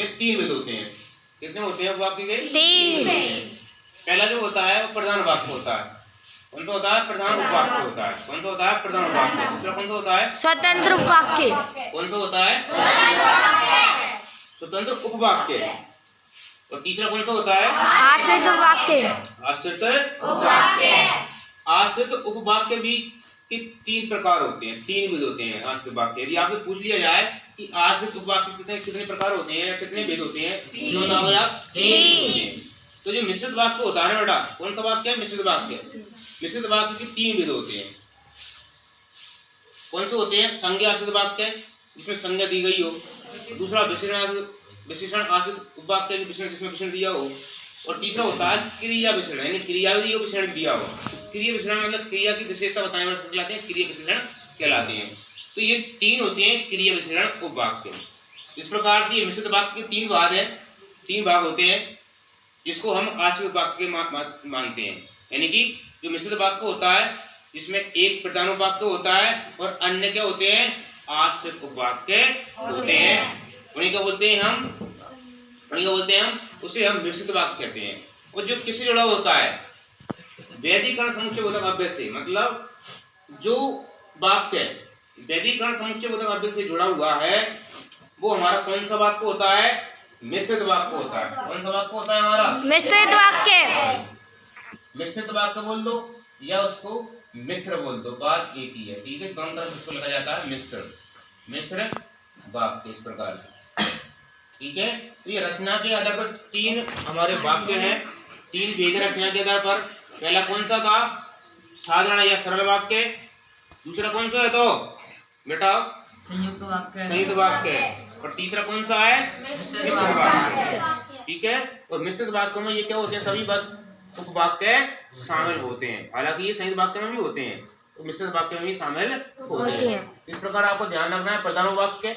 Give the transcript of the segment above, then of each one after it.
होते हैं, 3 भेद होते हैं। कितने होते हैं वाक्य के? 3। पहला जो होता है वो प्रधान वाक्य होता है। कौन सा होता है? प्रधान उपवाक्य होता है। कौन सा होता है? प्रधान उपवाक्य। दूसरा कौन सा होता है? स्वतंत्र उपवाक्य। कौन सा होता है? स्वतंत्र उपवाक्य। और तीसरा कौन सा होता है? आश्रित उपवाक्य। आश्रित उपवाक्य। आश्रित उपवाक्य भी के 3 प्रकार होते हैं, 3 भेद होते हैं आश्रित वाक्य। यदि आपसे पूछ लिया जाए कि आश्रित उपवाक्य कितने कितने प्रकार होते हैं या कितने भेद होते हैं, तो बताओ आप 3। तो जो मिश्रित वाक्य होता है ना बेटा, कौन सा वाक्य है? मिश्रित वाक्य। मिश्रित वाक्य के 3 भेद होते हैं। कौन से होते हैं? संज्ञा आश्रित वाक्य, जिसमें संज्ञा दी गई हो। दूसरा विशेषण आश्रित उपवाक्य, जिसमें विशेषण दिया हो। और तीसरा होता है क्रिया विशेषण, यानी क्रिया भी विशेषण दिया हो। क्रिया विशेषण मतलब क्रिया की विशेषता बताने वाले कहलाते हैं, क्रिया विशेषण कहलाते हैं। तो ये 3 होते हैं क्रिया विशेषण उपवाक्य। इस प्रकार से ये मिश्रित वाक्य के 3 भाग हैं, 3 भाग होते हैं, जिसको हम आश्रित वाक्य मानते हैं। यानी कि जो मिश्रित वाक्य होता है, जिसमें एक प्रधान उपवाक्य होता है और अन्य क्या होते हैं? आश्रित उपवाक्य होते हैं। उन्हीं का बोलते हैं हम, उसे हम मिश्रित वाक्य कहते हैं। और जो किससे जुड़ा होता है? वैधिकरण समुच्चय बोधक अव्यय से, मतलब जो वाक्य वैधिकरण समुच्चय बोधक अव्यय से जुड़ा हुआ है, वो हमारा कौन सा वाक्य होता है? मिश्रित वाक्य होता है। कौन सा वाक्य होता है हमारा? मिश्रित वाक्य। मिश्रित वाक्य बोल दो या उसको मिश्र बोल दो, बात एक ही है। ठीक है, दोनों तरफ उसको लिखा जाता है मिश्र वाक्य, इस प्रकार से। ठीक है, तो ये रचना के आधार पर 3 हमारे वाक्य हैं, 3 भेद रचना के आधार पर। पहला कौन सा था? साधारण या सरल वाक्य। दूसरा कौन सा है तो बेटा? संयुक्त वाक्य। और तीसरा कौन सा है? मिश्रित वाक्य। ठीक है, और मिश्रित वाक्यों में ये क्या होते हैं? सभी बस उपवाक्य शामिल होते हैं। हालांकि ये संयुक्त वाक्य में भी होते हैं, तो मिश्रित वाक्य में भी शामिल होते हैं। इस प्रकार आपको ध्यान रखना है, प्रधान वाक्य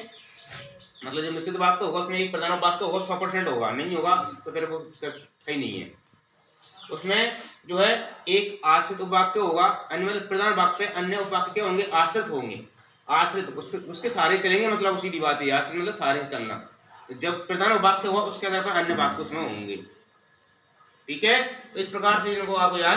मतलब जो मिश्रित वाक्य होगा उसमें एक प्रधान वाक्य होगा, 100% होगा, नहीं होगा तो फिर वो सही नहीं है। उसमें जो है एक आश्रित उपवाक्य होगा, अन्य प्रधान वाक्य, अन्य उपवाक्य के होंगे आश्रित होंगे। आश्रित उसके सारे चलेंगे, मतलब उसी बात है, आश्रित मतलब सारे चलना। जब प्रधान वाक्य होगा उसके आधार पर अन्य वाक्य उसमें होंगे। ठीक है, तो इस प्रकार से इनको आपको याद